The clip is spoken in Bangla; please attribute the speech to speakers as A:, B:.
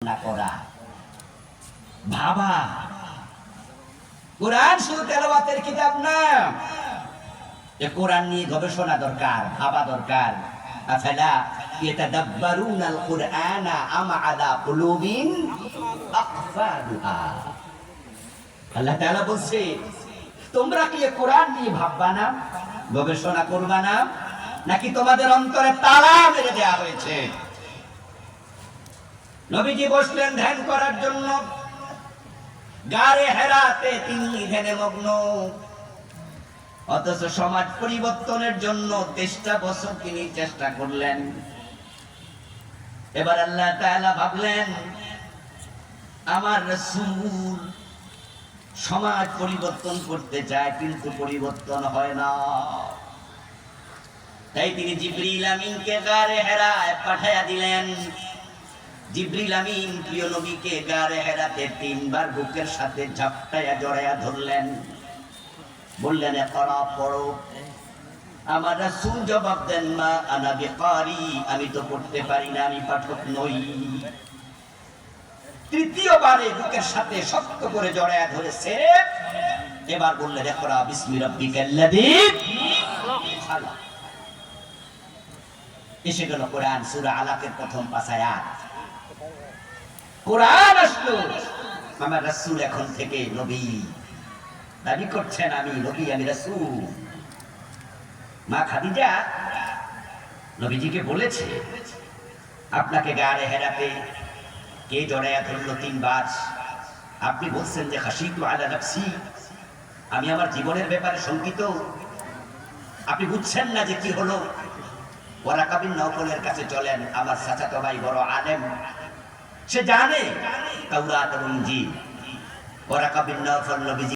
A: না করা ভাবা। কোরআন শুধু তেলাওয়াতের কিতাব না, এ কোরআন নিয়ে গবেষণা দরকার, ভাবা দরকার। আফালা ইয়াতাদাব্বারুনাল কুরআনা আম আলা কুলুবিন আকফালুহা। আল্লাহ তাআলা বলছে, তোমরা কি কোরআন নিয়ে ভাববা না, গবেষণা করবা না, নাকি তোমাদের অন্তরে তালা মেরে দেওয়া হয়েছে? নবীজি বসলেন ধ্যান করার জন্য, গারে হেরাতে তিনি ধ্যানে মগ্ন। অথচ সমাজ পরিবর্তনের জন্য 23টা বছর তিনি চেষ্টা করলেন। এবার আল্লাহ তাআলা ভাবলেন, আমার রাসূল সমাজ পরিবর্তন করতে চায় কিন্তু পরিবর্তন হয় না। তাই তিনি জিবরিল আমিনকে গারে হেরায় পাঠায়া দিলেন। জিবরিল আমিন প্রিয় নবীকে গারে হেরাতে 3 বার বুকের সাথে ঝাপটায়া জড়ায়া ধরলেন, বললেন, ইকরা, পড়ো। আমার রাসূল জবাব দেন, মা আনা বিকারি, আমি তো পড়তে পারি না, আমি পাঠক নই। তৃতীয়বারে বুকের সাথে শক্ত করে জড়ায়া ধরেছে। এবার বললেন, ইকরা বিসমি রাব্বিকাল্লাযী খালাক। এসে গেল কোরআন, সূরা আলাকের প্রথম 5 আয়াত। কোরআন আসলো। আমার রাসূল এখন থেকে নবী, দাবি করছেন আমি নবী, আমি রাসূল। মা খাদিজা নবীজিকে বলেছে, আপনাকে গারে হেরাতে কে জড়ায়া ধরল 3 বার? আপনি বলছেন যে খাশিতু আলা নাফসি, আমি আমার জীবনের ব্যাপারে শঙ্কিত। আপনি বুঝছেন না যে কি হলো? ওয়ারাকা বিন নওফলের কাছে চলেন, আমার চাচাতো ভাই বড় আলেম, সে জানে তাওরাত এবং ইনজিল। ওয়ারাকা বিন নওফল নবীজি